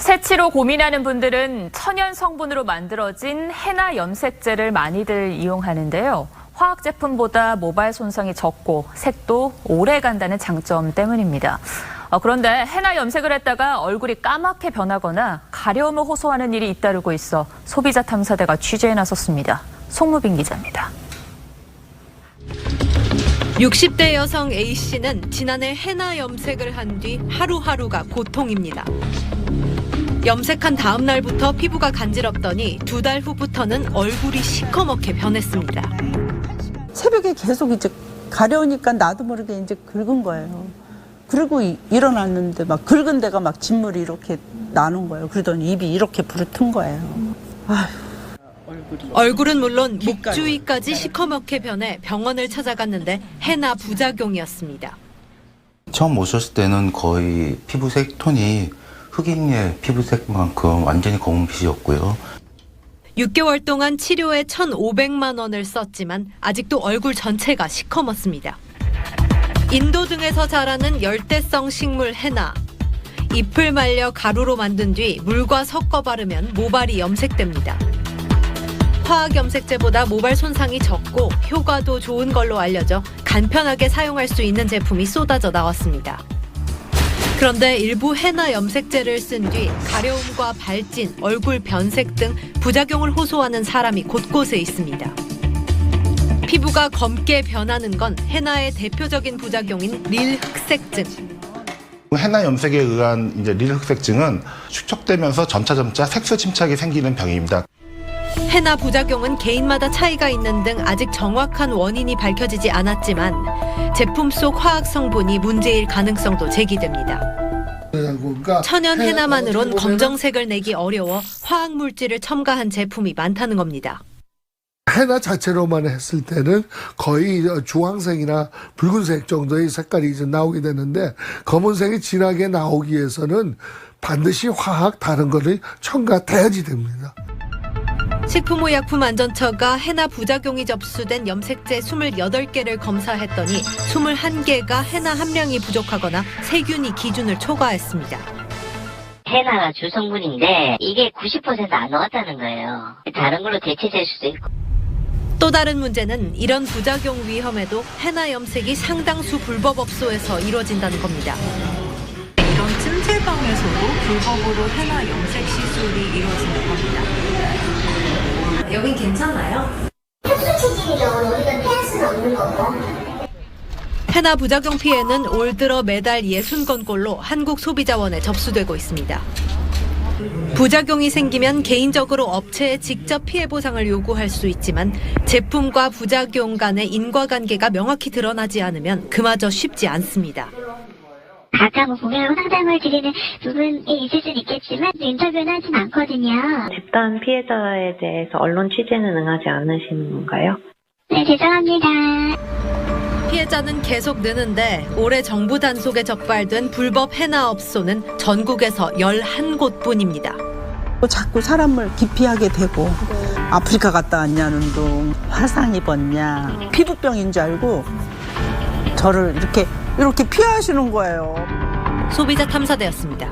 새치로 고민하는 분들은 천연 성분으로 만들어진 해나 염색제를 많이들 이용하는데요. 화학 제품보다 모발 손상이 적고 색도 오래 간다는 장점 때문입니다. 그런데 해나 염색을 했다가 얼굴이 까맣게 변하거나 가려움을 호소하는 일이 잇따르고 있어 소비자 탐사대가 취재에 나섰습니다. 송무빈 기자입니다. 60대 여성 A씨는 지난해 해나 염색을 한 뒤 하루하루가 고통입니다. 염색한 다음 날부터 피부가 간지럽더니 2달 후부터는 얼굴이 시커멓게 변했습니다. 새벽에 계속 이제 가려우니까 나도 모르게 이제 긁은 거예요. 그리고 일어났는데 막 긁은 데가 막 진물이 이렇게 나는 거예요. 그러더니 입이 이렇게 부르튼 거예요. 아휴. 얼굴은 물론 목 주위까지 시커멓게 변해 병원을 찾아갔는데 해나 부작용이었습니다. 처음 오셨을 때는 거의 피부색 톤이 흑인의 피부색만큼 완전히 검은빛이었고요. 6개월 동안 치료에 1,500만 원을 썼지만 아직도 얼굴 전체가 시커멓습니다. 인도 등에서 자라는 열대성 식물 해나. 잎을 말려 가루로 만든 뒤 물과 섞어 바르면 모발이 염색됩니다. 화학 염색제보다 모발 손상이 적고 효과도 좋은 걸로 알려져 간편하게 사용할 수 있는 제품이 쏟아져 나왔습니다. 그런데 일부 해나 염색제를 쓴 뒤 가려움과 발진, 얼굴 변색 등 부작용을 호소하는 사람이 곳곳에 있습니다. 피부가 검게 변하는 건 해나의 대표적인 부작용인 릴 흑색증. 해나 염색에 의한 릴 흑색증은 축적되면서 점차 색소 침착이 생기는 병입니다. 해나 부작용은 개인마다 차이가 있는 등 아직 정확한 원인이 밝혀지지 않았지만 제품 속 화학 성분이 문제일 가능성도 제기됩니다. 천연 해나만으론 검정색을 내기 어려워 화학 물질을 첨가한 제품이 많다는 겁니다. 해나 자체로만 했을 때는 거의 주황색이나 붉은색 정도의 색깔이 이제 나오게 되는데 검은색이 진하게 나오기 위해서는 반드시 화학 다른 거를 첨가돼야지 됩니다. 식품의약품안전처가 해나 부작용이 접수된 염색제 28개를 검사했더니 21개가 해나 함량이 부족하거나 세균이 기준을 초과했습니다. 해나가 주성분인데 이게 90% 안 나왔다는 거예요. 다른 걸로 대체될 수도 있고. 또 다른 문제는 이런 부작용 위험에도 해나 염색이 상당수 불법 업소에서 이루어진다는 겁니다. 이런 찜질방에서도 불법으로 해나 염색 시술이 이루어진다고 합니다. 여긴 괜찮아요? 흡수 체질이 경우는 우리가 피할 수는 없는 거고. 해나 부작용 피해는 올 들어 매달 60건꼴로 한국소비자원에 접수되고 있습니다. 부작용이 생기면 개인적으로 업체에 직접 피해 보상을 요구할 수 있지만 제품과 부작용 간의 인과관계가 명확히 드러나지 않으면 그마저 쉽지 않습니다. 각각 공개하고 상담을 드리는 부분이 있을 수는 있겠지만 인터뷰는 하진 않거든요. 집단 피해자에 대해서 언론 취재는 응하지 않으시는 건가요? 네, 죄송합니다. 피해자는 계속 느는데 올해 정부 단속에 적발된 불법 해나 업소는 전국에서 11곳뿐입니다. 자꾸 사람을 기피하게 되고 아프리카 갔다 왔냐는 둥 화상 입었냐 피부병인 줄 알고 저를 이렇게 피하시는 거예요. 소비자 탐사대였습니다.